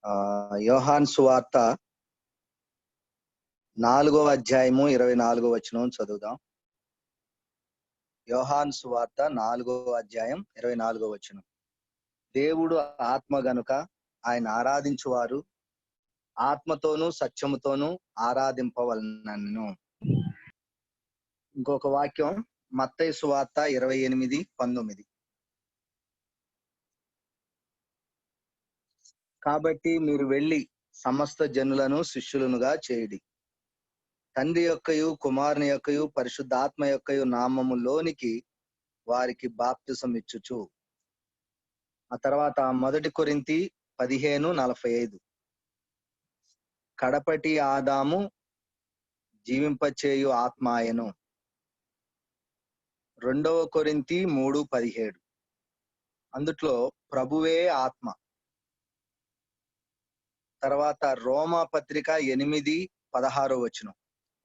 యోహాను సువార్త 4వ అధ్యాయము 24వ వచనం చదువుదాం. యోహాను సువార్త 4వ అధ్యాయం 24వ వచనం. దేవుడు ఆత్మ గనుక ఆయన ఆరాధించువారు ఆత్మతోనూ సత్యముతోనూ ఆరాధింపవలనను. ఇంకొక వాక్యం మత్తయి సువార్త 28:19. కాబట్టి మీరు వెళ్ళి సమస్త జనులను శిష్యులనుగా చేయుడి, తండ్రి యొక్కయు కుమారుని యొక్కయు పరిశుద్ధాత్మ యొక్కయు నామములోనికి వారికి బాప్తిసం ఇచ్చుచు. ఆ తర్వాత 1 కొరింథీ 15:45. కడపటి ఆదాము జీవింపచేయు ఆత్మ ఆయను. 2 కొరింథీ 3:17. అందుట్లో ప్రభువే ఆత్మ. తర్వాత రోమా పత్రిక 8:16 వచనం.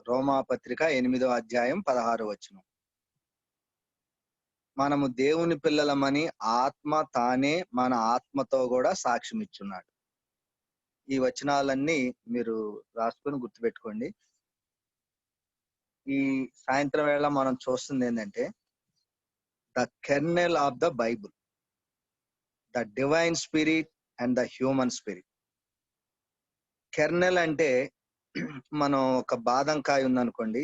రోమా పత్రిక 8వ అధ్యాయం 16 వచనం. మనము దేవుని పిల్లలమని ఆత్మ తానే మన ఆత్మతో కూడా సాక్ష్యం ఇచ్చున్నాడు. ఈ వచనాలన్నీ మీరు రాసుకొని గుర్తుపెట్టుకోండి. ఈ సాయంత్రం వేళ మనం చూస్తుంది ఏంటంటే the kernel of the Bible, the divine spirit and the human spirit. Kernel అంటే మనం ఒక బాదం కాయ ఉందనుకోండి,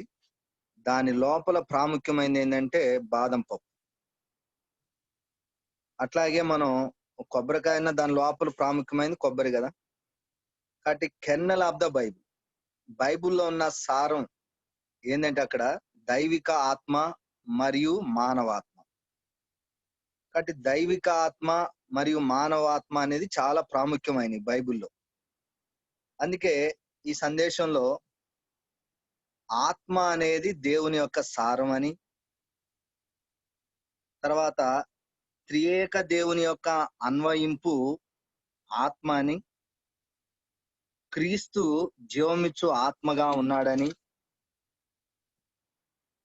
దాని లోపల ప్రాముఖ్యమైనది ఏంటంటే బాదం పప్పు. అట్లాగే మనం కొబ్బరికాయ దాని లోపల ప్రాముఖ్యమైనది కొబ్బరి కదా. కాబట్టి కెర్నెల్ ఆఫ్ ద బైబుల్, బైబుల్లో ఉన్న సారం ఏంటంటే అక్కడ దైవిక ఆత్మ మరియు మానవాత్మ. కాబట్టి దైవిక ఆత్మ మరియు మానవాత్మ అనేది చాలా ప్రాముఖ్యమైనది బైబుల్లో. అందుకే ఈ సందేశంలో ఆత్మ అనేది దేవుని యొక్క సారం అని, తర్వాత త్రియేక దేవుని యొక్క అన్వయింపు ఆత్మ అని, క్రీస్తు జీవమిచ్చు ఆత్మగా ఉన్నాడని,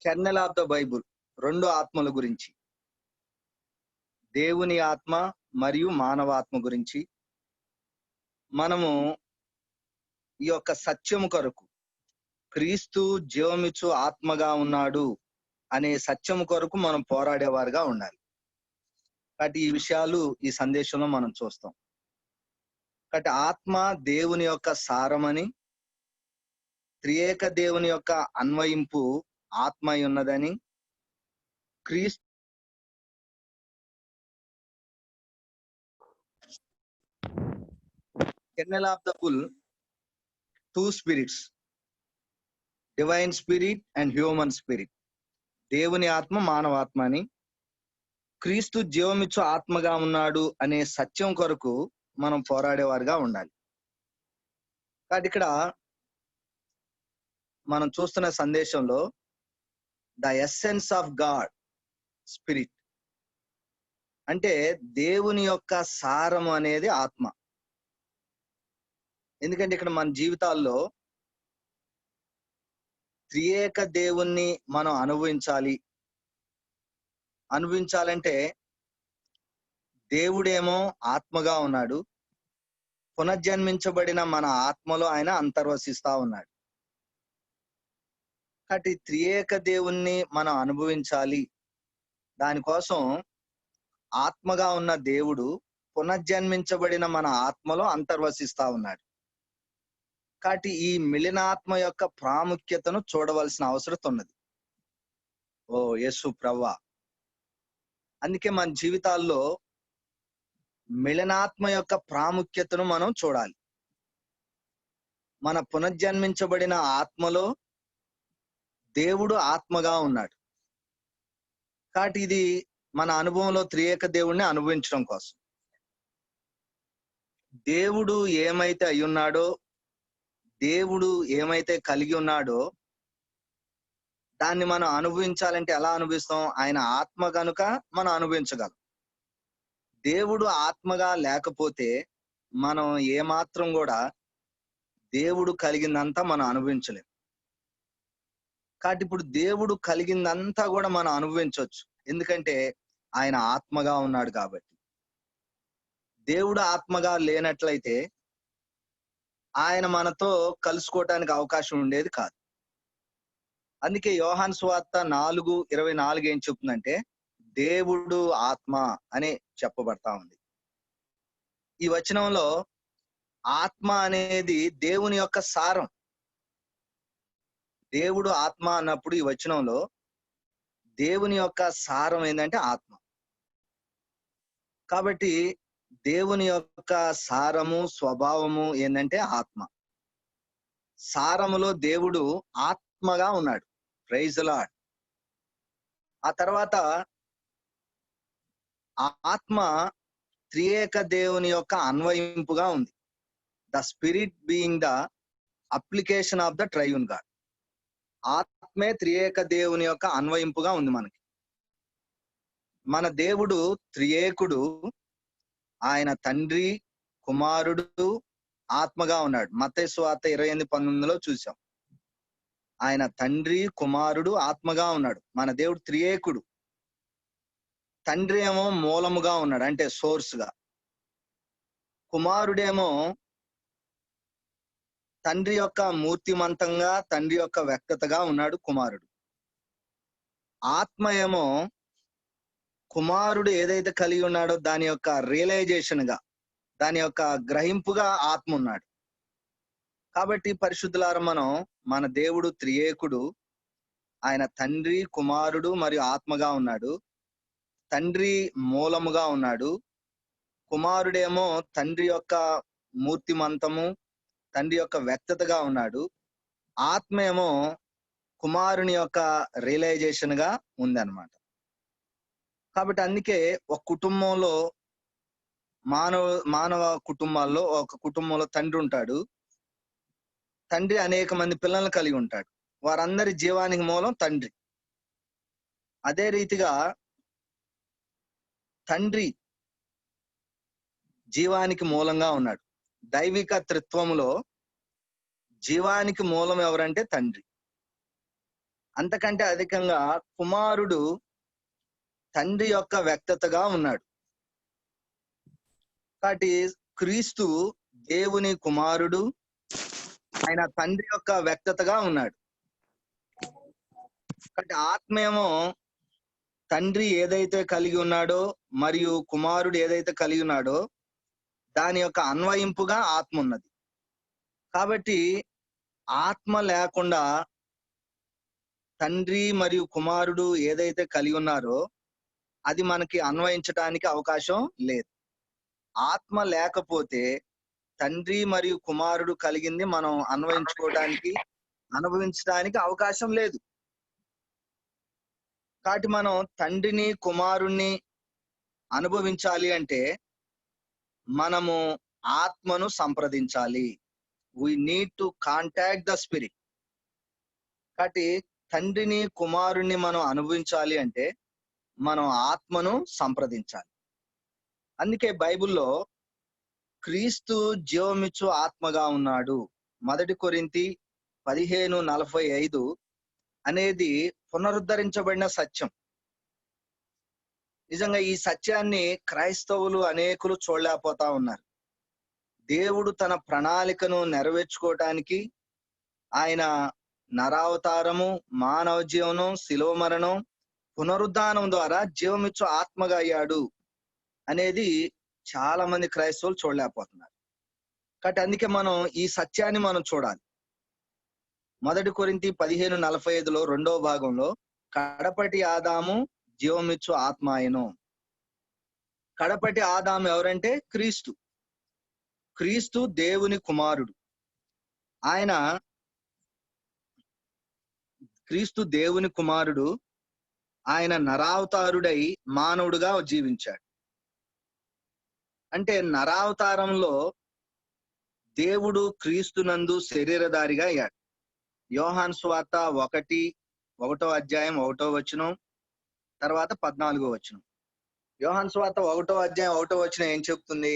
కెర్నెల్ ఆఫ్ ద బైబుల్ 2 ఆత్మల గురించి, దేవుని ఆత్మ మరియు మానవాత్మ గురించి, మనము ఈ యొక్క సత్యము కొరకు క్రీస్తు జీవమిచ్చు ఆత్మగా ఉన్నాడు అనే సత్యము కొరకు మనం పోరాడేవారుగా ఉండాలి. కాబట్టి ఈ విషయాలు ఈ సందేశంలో మనం చూస్తాం. కాబట్టి ఆత్మ దేవుని యొక్క సారమని, త్రియేక దేవుని యొక్క అన్వయింపు ఆత్మ అయి ఉన్నదని, క్రీస్తు kernel of the bull 2 spirits, divine spirit and human spirit. దేవుని ఆత్మ మానవాత్మ అని, క్రీస్తు జీవమిచ్చు ఆత్మగా ఉన్నాడు అనే సత్యం కొరకు మనం పోరాడేవారుగా ఉండాలి. కాబట్టి ఇక్కడ మనం చూస్తున్న సందేశంలో the essence of God spirit అంటే దేవుని యొక్క సారం అనేది ఆత్మ. ఎందుకంటే ఇక్కడ మన జీవితాల్లో త్రియేక దేవుణ్ణి మనం అనుభవించాలంటే దేవుడేమో ఆత్మగా ఉన్నాడు, పునర్జన్మించబడిన మన ఆత్మలో ఆయన అంతర్వసిస్తా ఉన్నాడు. కాబట్టి త్రియేక దేవుణ్ణి మనం అనుభవించాలి. దానికోసం ఆత్మగా ఉన్న దేవుడు పునర్జన్మించబడిన మన ఆత్మలో అంతర్వసిస్తా ఉన్నాడు. కాబట్టి ఈ మిలినాత్మ యొక్క ప్రాముఖ్యతను చూడవలసిన అవసరం ఉన్నది. ఓ యేసు ప్రభువా, అందుకే మన జీవితాల్లో మిలనాత్మ యొక్క ప్రాముఖ్యతను మనం చూడాలి. మన పునర్జన్మించబడిన ఆత్మలో దేవుడు ఆత్మగా ఉన్నాడు. కాబట్టి ఇది మన అనుభవంలో త్రియేక దేవుణ్ణి అనుభవించడం కోసం. దేవుడు ఏమైతే అయ్యున్నాడో, దేవుడు ఏమైతే కలిగి ఉన్నాడో దాన్ని మనం అనుభవించాలంటే ఎలా అనుభవిస్తాం? ఆయన ఆత్మ కనుక మనం అనుభవించగలం. దేవుడు ఆత్మగా లేకపోతే మనం ఏమాత్రం కూడా దేవుడు కలిగిందంతా మనం అనుభవించలేం. కాబట్టి ఇప్పుడు దేవుడు కలిగిందంతా కూడా మనం అనుభవించవచ్చు, ఎందుకంటే ఆయన ఆత్మగా ఉన్నాడు కాబట్టి. దేవుడు ఆత్మగా లేనట్లయితే ఆయన మనతో కలుసుకోవటానికి అవకాశం ఉండేది కాదు. అందుకే యోహాను సువార్త 4:24 ఏం చెప్తుందంటే దేవుడు ఆత్మ అని చెప్పబడతా ఉంది. ఈ వచనంలో ఆత్మ అనేది దేవుని యొక్క సారం. దేవుడు ఆత్మ అన్నప్పుడు ఈ వచనంలో దేవుని యొక్క సారం ఏంటంటే ఆత్మ. కాబట్టి దేవుని యొక్క సారము స్వభావము ఏంటంటే ఆత్మ. సారములో దేవుడు ఆత్మగా ఉన్నాడు. Praise the Lord. ఆ తర్వాత ఆత్మ త్రియేక దేవుని యొక్క అన్వయింపుగా ఉంది. The spirit being the application of the triune God. ఆత్మే త్రియేక దేవుని యొక్క అన్వయింపుగా ఉంది మనకి. మన దేవుడు త్రియేకుడు. ఆయన తండ్రి, కుమారుడు, ఆత్మగా ఉన్నాడు. మత్తయి సువార్త 28:19 చూసాం. ఆయన తండ్రి, కుమారుడు, ఆత్మగా ఉన్నాడు. మన దేవుడు త్రియేకుడు. తండ్రి ఏమో మూలముగా ఉన్నాడు, అంటే సోర్స్ గా. కుమారుడేమో తండ్రి యొక్క మూర్తిమంతంగా, తండ్రి యొక్క వ్యక్తతగా ఉన్నాడు కుమారుడు. ఆత్మ ఏమో కుమారుడు ఏదైతే కలిగి ఉన్నాడో దాని యొక్క రియలైజేషన్ గా, దాని యొక్క గ్రహింపుగా ఆత్మ ఉన్నాడు. కాబట్టి పరిశుద్ధులారా, మనం మన దేవుడు త్రియేకుడు. ఆయన తండ్రి, కుమారుడు మరియు ఆత్మగా ఉన్నాడు. తండ్రి మూలముగా ఉన్నాడు. కుమారుడేమో తండ్రి యొక్క మూర్తిమంతము, తండ్రి యొక్క వ్యక్తతగా ఉన్నాడు. ఆత్మ ఏమో కుమారుని యొక్క రియలైజేషన్ గా ఉందన్నమాట. కాబట్టి అందుకే ఒక కుటుంబంలో మానవ కుటుంబాల్లో ఒక కుటుంబంలో తండ్రి ఉంటాడు. తండ్రి అనేక మంది పిల్లలను కలిగి ఉంటాడు. వారందరి జీవానికి మూలం తండ్రి. అదే రీతిగా తండ్రి జీవానికి మూలంగా ఉన్నాడు. దైవిక త్రిత్వములో జీవానికి మూలం ఎవరంటే తండ్రి. అంతకంటే అధికంగా కుమారుడు తండ్రి యొక్క వ్యక్తతగా ఉన్నాడు. కాబట్టి క్రీస్తు దేవుని కుమారుడు, ఆయన తండ్రి యొక్క వ్యక్తతగా ఉన్నాడు. కాబట్టి ఆత్మేమో తండ్రి ఏదైతే కలిగి ఉన్నాడో మరియు కుమారుడు ఏదైతే కలిగి ఉన్నాడో దాని యొక్క అన్వయింపుగా ఆత్మ ఉన్నది. కాబట్టి ఆత్మ లేకుండా తండ్రి మరియు కుమారుడు ఏదైతే కలిగి ఉన్నారో అది మనకి అన్వయించడానికి అవకాశం లేదు. ఆత్మ లేకపోతే తండ్రి మరియు కుమారుడు కలిగింది మనం అనుభవించడానికి అవకాశం లేదు. కాబట్టి మనం తండ్రిని, కుమారుణ్ణి అనుభవించాలి అంటే మనము ఆత్మను సంప్రదించాలి. we need to contact the spirit. కాబట్టి తండ్రిని, కుమారుణ్ణి మనం అనుభవించాలి అంటే మనం ఆత్మను సంప్రదించాలి. అందుకే బైబిల్లో క్రీస్తు జీవమిచ్చు ఆత్మగా ఉన్నాడు. 1 కొరింథీ 15:45 అనేది పునరుద్ధరించబడిన సత్యం. నిజంగా ఈ సత్యాన్ని క్రైస్తవులు అనేకులు చూడలేకపోతా ఉన్నారు. దేవుడు తన ప్రణాళికను నెరవేర్చుకోవటానికి ఆయన నరావతారము, మానవ జీవనం, శిలువ మరణం, పునరుద్ధానం ద్వారా జీవమిచ్చు ఆత్మగా అయ్యాడు అనేది చాలా మంది క్రైస్తవులు చూడలేకపోతున్నారు. కాబట్టి అందుకే మనం ఈ సత్యాన్ని మనం చూడాలి. 1 కొరింథీ 15:45 రెండవ భాగంలో కడపటి ఆదాము జీవమిచ్చు ఆత్మ ఆయను. కడపటి ఆదాము ఎవరంటే క్రీస్తు. క్రీస్తు దేవుని కుమారుడు. క్రీస్తు దేవుని కుమారుడు. ఆయన నరావతారుడై మానవుడుగా జీవించాడు. అంటే నరావతారంలో దేవుడు క్రీస్తునందు శరీరధారిగా అయ్యాడు. యోహాను సువార్త 1:1 అధ్యాయం 1వ వచనం, తర్వాత 14వ వచనం. యోహాను సువార్త 1వ అధ్యాయం 1వ వచనం ఏం చెప్తుంది?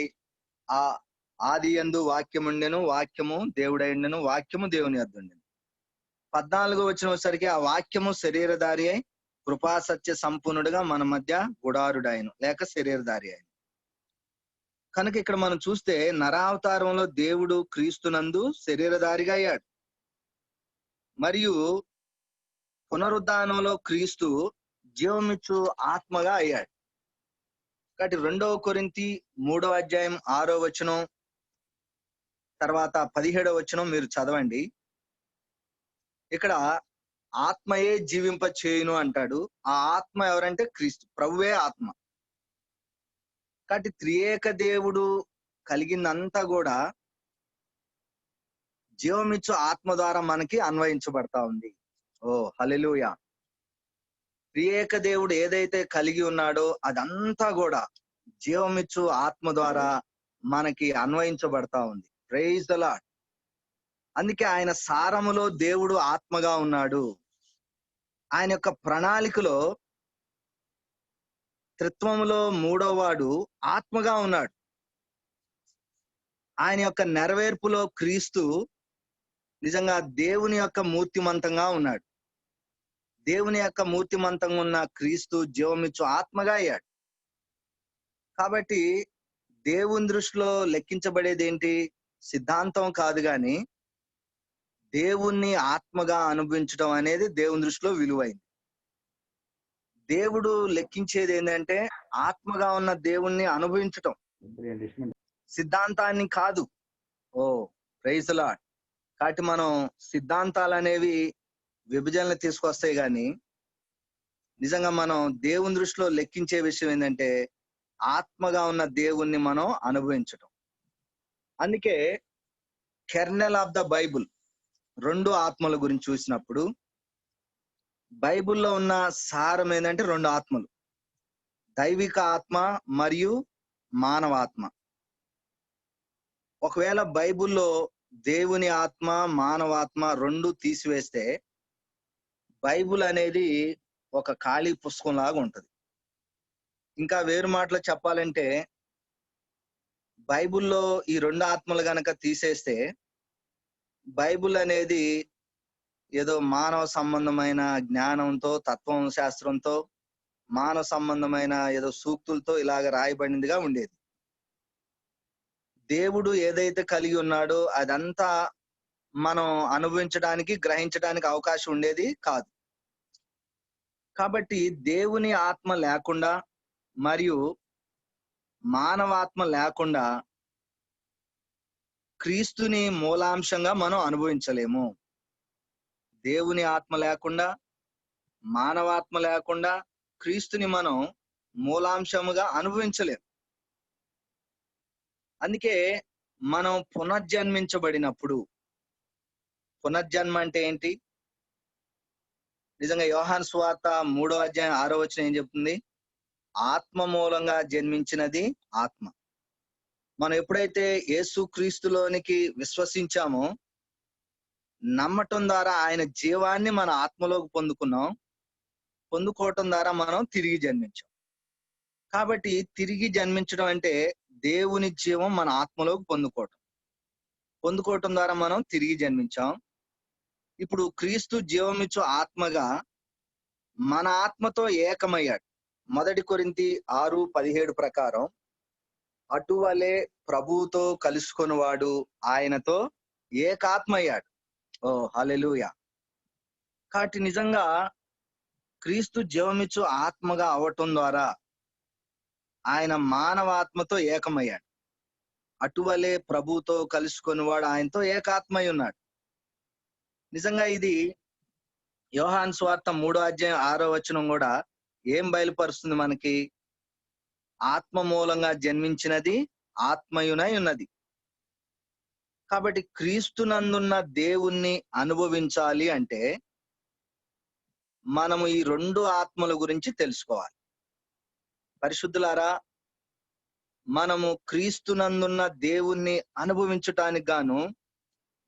ఆది యందు వాక్యముండెను, వాక్యము దేవుడైండెను, వాక్యము దేవుని యొద్ద ఉండెను. 14వ వచనం వచ్చేసరికి ఆ వాక్యము శరీరధారి అయి కృపా సత్య సంపూర్ణుడుగా మన మధ్య గుడారుడాయను లేక శరీరధారి అయిన. కనుక ఇక్కడ మనం చూస్తే నరావతారంలో దేవుడు క్రీస్తునందు శరీరధారిగా అయ్యాడు. మరియు పునరుద్ధానంలో క్రీస్తు జీవమిచ్చు ఆత్మగా అయ్యాడు. కాబట్టి 2 కొరింథీ 3వ అధ్యాయం 6వ వచనం తర్వాత 17వ వచనం మీరు చదవండి. ఇక్కడ ఆత్మయే జీవింప చేయును అంటాడు. ఆ ఆత్మ ఎవరంటే క్రీస్తు, ప్రభువే ఆత్మ. కాబట్టి త్రియేక దేవుడు కలిగిందంతా కూడా జీవమిచ్చు ఆత్మ ద్వారా మనకి అన్వయించబడతా ఉంది. ఓ హల్లెలూయా. త్రియేక దేవుడు ఏదైతే కలిగి ఉన్నాడో అదంతా కూడా జీవమిచ్చు ఆత్మ ద్వారా మనకి అన్వయించబడతా ఉంది. Praise the lord. అందుకే ఆయన సారములో దేవుడు ఆత్మగా ఉన్నాడు. ఆయన యొక్క ప్రణాళికలో త్రిత్వములో 3వ వాడు ఆత్మగా ఉన్నాడు. ఆయన యొక్క నెరవేర్పులో క్రీస్తు నిజంగా దేవుని యొక్క మూర్తిమంతంగా ఉన్నాడు. దేవుని యొక్క మూర్తిమంతంగా ఉన్న క్రీస్తు జీవమిచ్చు ఆత్మగా అయ్యాడు. కాబట్టి దేవుని దృష్టిలో లెక్కించబడేది ఏంటి? సిద్ధాంతం కాదు గాని దేవుణ్ణి ఆత్మగా అనుభవించడం అనేది దేవుని దృష్టిలో విలువైంది. దేవుడు లెక్కించేది ఏంటంటే ఆత్మగా ఉన్న దేవుణ్ణి అనుభవించటం, సిద్ధాంతాన్ని కాదు. ఓ ప్రైజ్ ది లార్డ్. కాబట్టి మనం సిద్ధాంతాలు అనేవి విభజనలు తీసుకొస్తాయి గాని నిజంగా మనం దేవుని దృష్టిలో లెక్కించే విషయం ఏంటంటే ఆత్మగా ఉన్న దేవుణ్ణి మనం అనుభవించటం. అందుకే కెర్నల్ ఆఫ్ ద బైబుల్ 2 ఆత్మల గురించి చూసినప్పుడు బైబిల్లో ఉన్న సారం ఏంటంటే 2 ఆత్మలు, దైవిక ఆత్మ మరియు మానవాత్మ. ఒకవేళ బైబిల్లో దేవుని ఆత్మ మానవాత్మ 2 తీసివేస్తే బైబిల్ అనేది ఒక ఖాళీ పుస్తకం లాగా ఉంటది. ఇంకా వేరు మాటలో చెప్పాలంటే బైబిల్లో ఈ 2 ఆత్మలు గనక తీసేస్తే బైబిల్ అనేది ఏదో మానవ సంబంధమైన జ్ఞానంతో, తత్వం శాస్త్రంతో, మానవ సంబంధమైన ఏదో సూక్తులతో ఇలాగ రాయబడిందిగా ఉండేది. దేవుడు ఏదైతే కలిగి ఉన్నాడో అదంతా మనం అనుభవించడానికి, గ్రహించడానికి అవకాశం ఉండేది కాదు. కాబట్టి దేవుని ఆత్మ లేకుండా మరియు మానవాత్మ లేకుండా క్రీస్తుని మూలాంశంగా మనం అనుభవించలేము. దేవుని ఆత్మ లేకుండా, మానవాత్మ లేకుండా క్రీస్తుని మనం మూలాంశముగా అనుభవించలేము. అందుకే మనం పునర్జన్మించబడినప్పుడు, పునర్జన్మ అంటే ఏంటి? నిజంగా యోహాను సువార్త 3వ అధ్యాయం 6వ వచనం ఏం చెప్తుంది? ఆత్మ మూలంగా జన్మించినది ఆత్మ. మనం ఎప్పుడైతే యేసు క్రీస్తులోనికి విశ్వసించామో, నమ్మటం ద్వారా ఆయన జీవాన్ని మన ఆత్మలోకి పొందుకోవటం ద్వారా మనం తిరిగి జన్మించాం. కాబట్టి తిరిగి జన్మించడం అంటే దేవుని జీవం మన ఆత్మలోకి పొందుకోవటం ద్వారా మనం తిరిగి జన్మించాం. ఇప్పుడు క్రీస్తు జీవమిచ్చు ఆత్మగా మన ఆత్మతో ఏకమయ్యాడు. 1 కొరింథీ 6:17 ప్రకారం అటువలే ప్రభువుతో కలుసుకొనివాడు ఆయనతో ఏకాత్మయ్యాడు. ఓ హల్లెలూయా. కాబట్టి నిజంగా క్రీస్తు జీవమిచ్చు ఆత్మగా అవటం ద్వారా ఆయన మానవాత్మతో ఏకమయ్యాడు. అటువలే ప్రభువుతో కలుసుకొనివాడు ఆయనతో ఏకాత్మై ఉన్నాడు. నిజంగా ఇది యోహాను సువార్త 3వ అధ్యాయం 6వ వచనం కూడా ఏం బయలుపరుస్తుంది మనకి? ఆత్మ మూలంగా జన్మించినది ఆత్మయునై ఉన్నది. కాబట్టి క్రీస్తునందున్న దేవుణ్ణి అనుభవించాలి అంటే మనము ఈ 2 ఆత్మల గురించి తెలుసుకోవాలి. పరిశుద్ధులారా, మనము క్రీస్తునందున్న దేవుణ్ణి అనుభవించటానికి గాను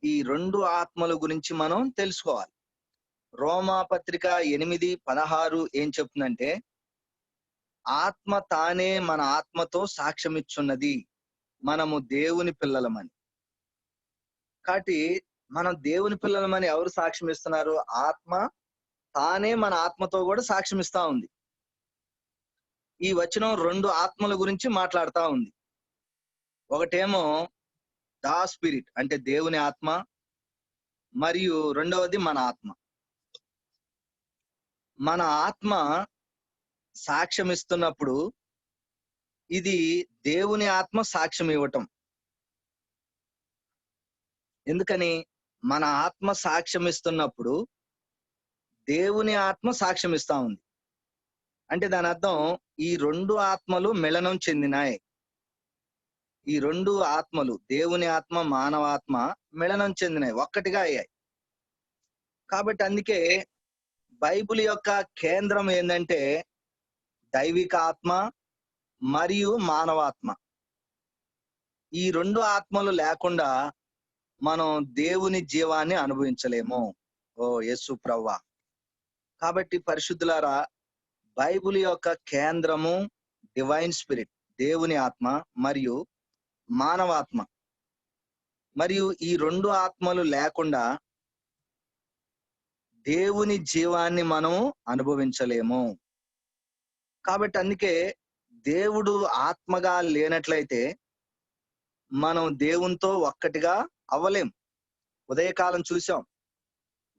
ఈ 2 ఆత్మల గురించి మనం తెలుసుకోవాలి. రోమా పత్రిక 8:16 ఏం చెప్తుందంటే, ఆత్మ తానే మన ఆత్మతో సాక్ష్యమిచ్చున్నది మనము దేవుని పిల్లలమని. కాబట్టి మనం దేవుని పిల్లలమని ఎవరు సాక్ష్యం ఇస్తున్నారు? ఆత్మ తానే మన ఆత్మతో కూడా సాక్ష్యం ఇస్తా ఉంది. ఈ వచనం 2 ఆత్మల గురించి మాట్లాడుతా ఉంది. ఒకటేమో దా స్పిరిట్ అంటే దేవుని ఆత్మ, మరియు రెండవది మన ఆత్మ. మన ఆత్మ సాక్ష్యం ఇస్తున్నప్పుడు ఇది దేవుని ఆత్మ సాక్ష్యం ఇవ్వటం. ఎందుకని? మన ఆత్మ సాక్ష్యం ఇస్తున్నప్పుడు దేవుని ఆత్మ సాక్ష్యం ఇస్తా ఉంది. అంటే దాని అర్థం ఈ రెండు ఆత్మలు మిళనం చెందినాయి. ఈ రెండు ఆత్మలు, దేవుని ఆత్మ, మానవాత్మ మిళనం చెందినాయి, ఒక్కటిగా అయ్యాయి. కాబట్టి అందుకే బైబిల్ యొక్క కేంద్రం ఏంటంటే దైవిక ఆత్మ మరియు మానవాత్మ. ఈ రెండు ఆత్మలు లేకుండా మనం దేవుని జీవాన్ని అనుభవించలేము. ఓ యేసు ప్రభువా! కాబట్టి పరిశుద్ధులారా, బైబిల్ యొక్క కేంద్రము డివైన్ స్పిరిట్, దేవుని ఆత్మ మరియు మానవాత్మ. మరియు ఈ రెండు ఆత్మలు లేకుండా దేవుని జీవాన్ని మనం అనుభవించలేము. కాబట్టి అందుకే దేవుడు ఆత్మగా లేనట్లయితే మనం దేవునితో ఒక్కటిగా అవ్వలేం. ఉదయకాలం చూసాం,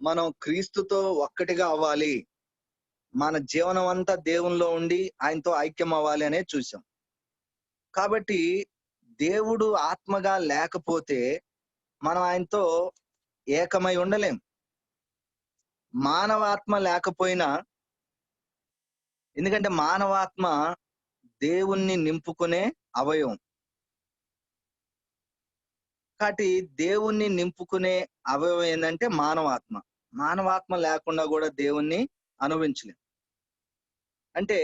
మనం క్రీస్తుతో ఒక్కటిగా అవ్వాలి, మన జీవనం అంతా దేవునిలో ఉండి ఆయనతో ఐక్యం అవ్వాలి అనేది చూసాం. కాబట్టి దేవుడు ఆత్మగా లేకపోతే మనం ఆయనతో ఏకమై ఉండలేం. మానవాత్మ లేకపోయినా, ఎందుకంటే మానవాత్మ దేవుణ్ణి నింపుకునే అవయవం. కాబట్టి దేవుణ్ణి నింపుకునే అవయవం ఏంటంటే మానవాత్మ. మానవాత్మ లేకుండా కూడా దేవుణ్ణి అనుభవించలేం. అంటే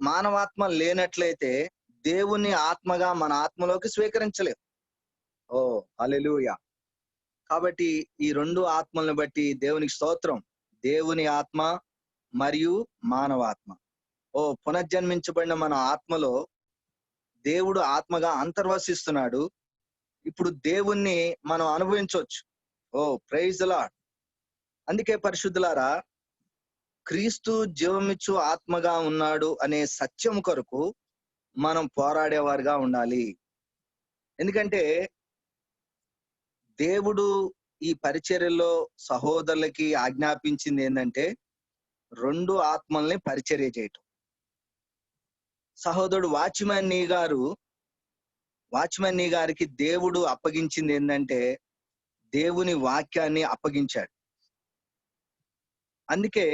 మానవాత్మ లేనట్లయితే దేవుని ఆత్మగా మన ఆత్మలోకి స్వీకరించలేం. ఓ హల్లెలూయా! కాబట్టి ఈ రెండు ఆత్మలను బట్టి దేవునికి స్తోత్రం. దేవుని ఆత్మ మరియు మానవాత్మ. ఓ పునర్జన్మించబడిన మన ఆత్మలో దేవుడు ఆత్మగా అంతర్వసిస్తున్నాడు. ఇప్పుడు దేవుణ్ణి మనం అనుభవించవచ్చు. ఓ ప్రైజ్ ది లార్డ్. అందుకే పరిశుద్ధులారా, క్రీస్తు జీవమిచ్చు ఆత్మగా ఉన్నాడు అనే సత్యం కొరకు మనం పోరాడేవారుగా ఉండాలి. ఎందుకంటే దేవుడు ఈ పరిచర్యలో సహోదరులకి ఆజ్ఞాపించింది ఏంటంటే రెండు ఆత్మల్ని పరిచర్య చేయటం. సహోదరుడు వాచ్మెన్ నీ గారికి దేవుడు అప్పగించింది ఏంటంటే దేవుని వాక్యాన్ని అప్పగించాడు. అందుకే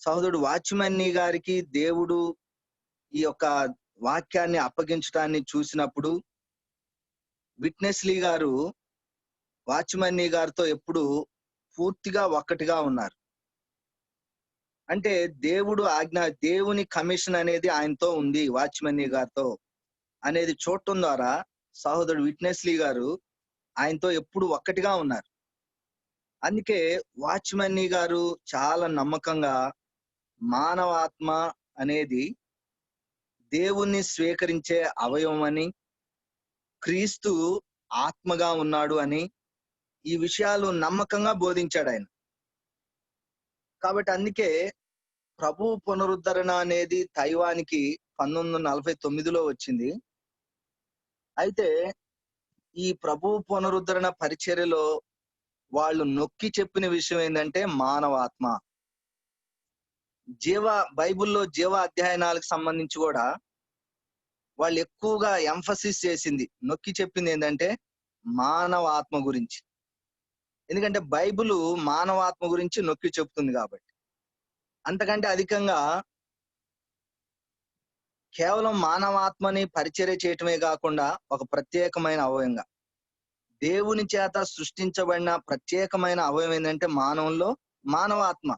సహోదరుడు వాచ్మెన్ నీ గారికి దేవుడు ఈ యొక్క వాక్యాన్ని అప్పగించడాన్ని చూసినప్పుడు విట్నెస్ లీ గారు వాచ్మెన్ నీ గారితో ఎప్పుడు పూర్తిగా ఒక్కటిగా ఉన్నారు. అంటే దేవుని కమిషన్ అనేది ఆయనతో ఉంది, వాచ్మెన్ నీ గారితో అనేది చూడటం ద్వారా సహోదరుడు విట్నెస్ లీ గారు ఆయనతో ఎప్పుడు ఒక్కటిగా ఉన్నారు. అందుకే వాచ్మెన్ నీ గారు చాలా నమ్మకంగా మానవాత్మ అనేది దేవుణ్ణి స్వీకరించే అవయవం అని, క్రీస్తు ఆత్మగా ఉన్నాడు అని ఈ విషయాలు నమ్మకంగా బోధించాడు ఆయన. కాబట్టి అందుకే ప్రభు పునరుద్ధరణ అనేది తైవానికి 1949లో వచ్చింది. అయితే ఈ ప్రభు పునరుద్ధరణ పరిచర్యలో వాళ్ళు నొక్కి చెప్పిన విషయం ఏంటంటే మానవాత్మ. బైబిల్లో జీవ అధ్యయనాలకు సంబంధించి కూడా వాళ్ళు ఎక్కువగా ఎంఫసిస్ చేసింది, నొక్కి చెప్పింది ఏంటంటే మానవాత్మ గురించి. ఎందుకంటే బైబిల్ మానవాత్మ గురించి నొక్కి చెప్తుంది కాబట్టి. అంతకంటే అధికంగా కేవలం మానవాత్మని పరిచర్య చేయటమే కాకుండా ఒక ప్రత్యేకమైన అవయవంగా దేవుని చేత సృష్టించబడిన ప్రత్యేకమైన అవయవం ఏంటంటే మానవుల్లో మానవాత్మ.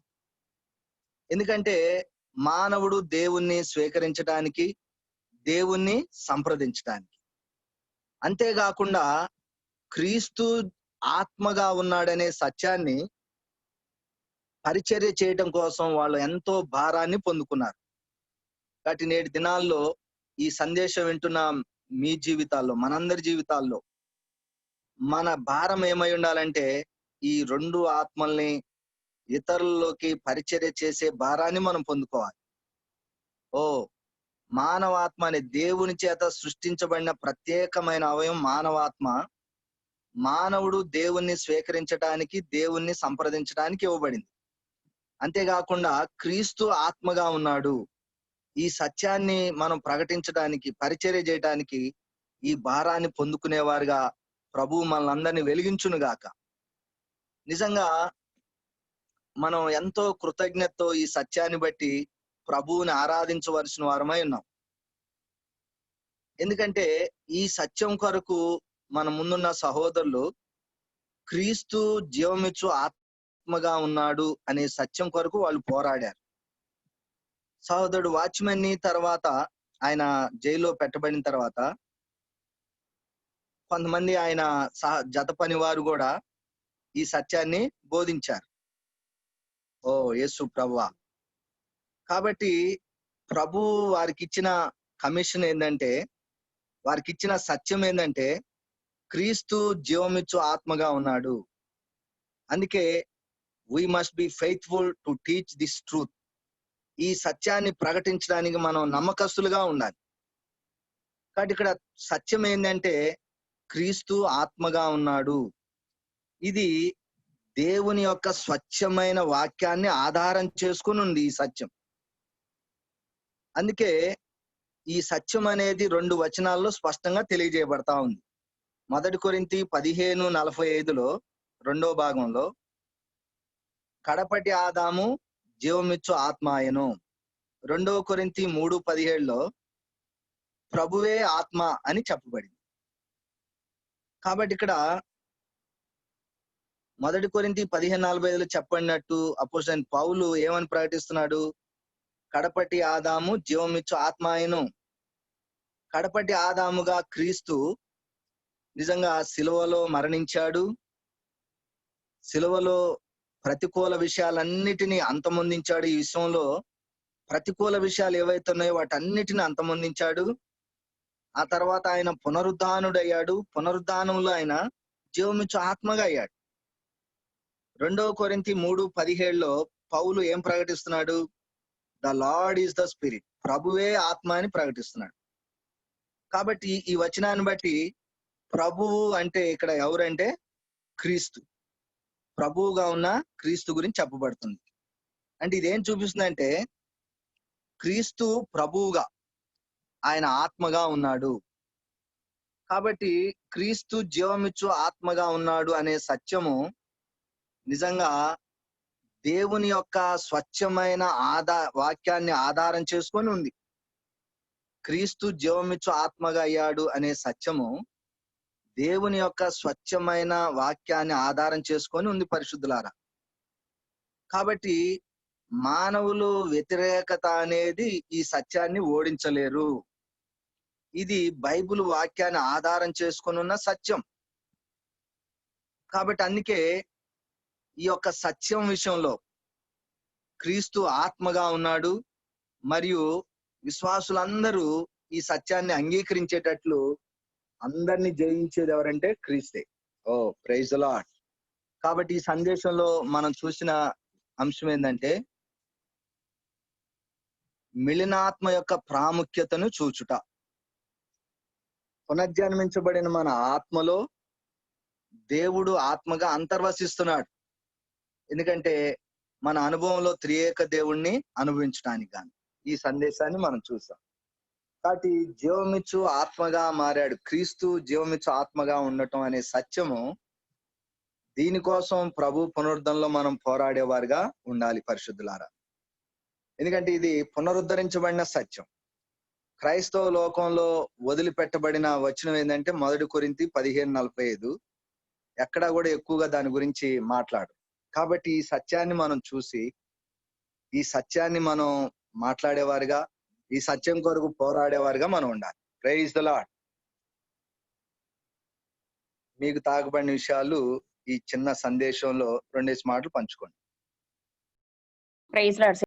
ఎందుకంటే మానవుడు దేవుణ్ణి స్వీకరించడానికి, దేవుణ్ణి సంప్రదించడానికి, అంతేకాకుండా క్రీస్తు ఆత్మగా ఉన్నాడనే సత్యాన్ని పరిచర్య చేయటం కోసం వాళ్ళు ఎంతో భారాన్ని పొందుకున్నారు. కాబట్టి నేటి దినాల్లో ఈ సందేశం వింటున్న మీ జీవితాల్లో, మనందరి జీవితాల్లో మన భారం ఏమై ఉండాలంటే ఈ రెండు ఆత్మల్ని ఇతరుల్లోకి పరిచర్య చేసే భారాన్ని మనం పొందుకోవాలి. ఓ మానవాత్మ అనే దేవుని చేత సృష్టించబడిన ప్రత్యేకమైన అవయవం మానవాత్మ. మానవుడు దేవుణ్ణి స్వీకరించడానికి, దేవుణ్ణి సంప్రదించడానికి ఇవ్వబడింది. అంతేకాకుండా క్రీస్తు ఆత్మగా ఉన్నాడు. ఈ సత్యాన్ని మనం ప్రకటించడానికి, పరిచర్య చేయడానికి ఈ భారాన్ని పొందుకునేవారుగా ప్రభువు మనల్ని వెలిగించును గాక. నిజంగా మనం ఎంతో కృతజ్ఞతతో ఈ సత్యాన్ని బట్టి ప్రభువుని ఆరాధించవలసిన వారమై ఉన్నాం. ఎందుకంటే ఈ సత్యం కొరకు మన ముందున్న సహోదరులు క్రీస్తు జీవమిచ్చు ఆత్మగా ఉన్నాడు అనే సత్యం కొరకు వాళ్ళు పోరాడారు. సహోదరుడు వాచ్మెన్ ని తర్వాత ఆయన జైల్లో పెట్టబడిన తర్వాత కొంతమంది ఆయన జత పని వారు కూడా ఈ సత్యాన్ని బోధించారు. ఓ యేసు ప్రభువా. కాబట్టి ప్రభు వారికి ఇచ్చిన కమిషన్ ఏంటంటే, వారికి ఇచ్చిన సత్యం ఏంటంటే క్రీస్తు జీవమిచ్చు ఆత్మగా ఉన్నాడు. అందుకే we must be faithful to teach this truth. ఈ సత్యాన్ని ప్రకటించడానికి మనం నమ్మకస్తులుగా ఉండాలి. కాబట్టి ఇక్కడ సత్యం ఏంటంటే క్రీస్తు ఆత్మగా ఉన్నాడు. ఇది దేవుని యొక్క స్వచ్ఛమైన వాక్యాన్ని ఆధారం చేసుకుని ఉంది ఈ సత్యం. అందుకే ఈ సత్యం అనేది 2 వచనాల్లో స్పష్టంగా తెలియజేయబడతా ఉంది. 1 కొరింథీ 15:45 2వ భాగంలో కడపటి ఆదాము జీవమిచ్చు ఆత్మ ఆయను. 2 కొరింథీ 3:17 ప్రభువే ఆత్మ అని చెప్పబడింది. కాబట్టి ఇక్కడ 1 కొరింథీ 15:45 చెప్పబడినట్టు అపోస్తలుడైన పౌలు ఏమని ప్రకటిస్తున్నాడు? కడపటి ఆదాము జీవమిచ్చు ఆత్మ ఆయను. కడపటి ఆదాముగా క్రీస్తు నిజంగా సిలువలో మరణించాడు. సిలువలో ప్రతికూల విషయాలన్నిటినీ అంతమొందించాడు. ఈ విషయంలో ప్రతికూల విషయాలు ఏవైతే ఉన్నాయో వాటన్నిటిని అంతమొందించాడు. ఆ తర్వాత ఆయన పునరుద్ధానుడయ్యాడు. పునరుద్ధానంలో ఆయన జీవమిచ్చు ఆత్మగా అయ్యాడు. 2 కొరింథీ 3:17 పౌలు ఏం ప్రకటిస్తున్నాడు? The Lord is the spirit. ప్రభువే ఆత్మ అని ప్రకటిస్తున్నాడు. కాబట్టి ఈ వచనాన్ని బట్టి ప్రభువు అంటే ఇక్కడ ఎవరంటే క్రీస్తు. ప్రభువుగా ఉన్న క్రీస్తు గురించి చెప్పబడుతుంది. అంటే ఇదేం చూపిస్తుందంటే క్రీస్తు ప్రభువుగా ఆయన ఆత్మగా ఉన్నాడు. కాబట్టి క్రీస్తు జీవమిచ్చు ఆత్మగా ఉన్నాడు అనే సత్యము నిజంగా దేవుని యొక్క స్వచ్ఛమైన వాక్యాన్ని ఆధారం చేసుకొని ఉంది. క్రీస్తు జీవమిచ్చు ఆత్మగా అయ్యాడు అనే సత్యము దేవుని యొక్క స్వచ్ఛమైన వాక్యాన్ని ఆధారం చేసుకొని ఉంది పరిశుద్ధులారా. కాబట్టి మానవులు వ్యతిరేకత అనేది ఈ సత్యాన్ని ఓడించలేరు. ఇది బైబిల్ వాక్యాన్ని ఆధారం చేసుకొని ఉన్న సత్యం. కాబట్టి అందుకే ఈ యొక్క సత్యం విషయంలో క్రీస్తు ఆత్మగా ఉన్నాడు మరియు విశ్వాసులందరూ ఈ సత్యాన్ని అంగీకరించేటట్లు అందరినీ జయించేది ఎవరంటే క్రీస్తే. ఓ ప్రైజ్ ది లార్డ్. కాబట్టి ఈ సందేశంలో మనం చూసిన అంశం ఏంటంటే మిలినాత్మ యొక్క ప్రాముఖ్యతను చూచుట. పునర్జన్మించబడిన మన ఆత్మలో దేవుడు ఆత్మగా అంతర్వసిస్తున్నాడు. ఎందుకంటే మన అనుభవంలో త్రియేక దేవుణ్ణి అనుభవించడానికి గాని ఈ సందేశాన్ని మనం చూసాం. కాబట్టి జీవమిచ్చు ఆత్మగా మారాడు. క్రీస్తు జీవమిచ్చు ఆత్మగా ఉండటం అనే సత్యము, దీనికోసం ప్రభు పునరుద్ధరణలో మనం పోరాడేవారుగా ఉండాలి పరిశుద్ధులారా. ఎందుకంటే ఇది పునరుద్ధరించబడిన సత్యం. క్రైస్తవ లోకంలో వదిలిపెట్టబడిన వచనం ఏంటంటే 1 కొరింథీ 15:45. ఎక్కడా కూడా ఎక్కువగా దాని గురించి మాట్లాడు. కాబట్టి ఈ సత్యాన్ని మనం చూసి ఈ సత్యాన్ని మనం మాట్లాడేవారుగా, ఈ సత్యం కొరకు పోరాడేవారుగా మనం ఉండాలి. Praise the lord. మీకు తాకబడిన విషయాలు ఈ చిన్న సందేశంలో 2 మాటలు పంచుకోండి. Praise lord.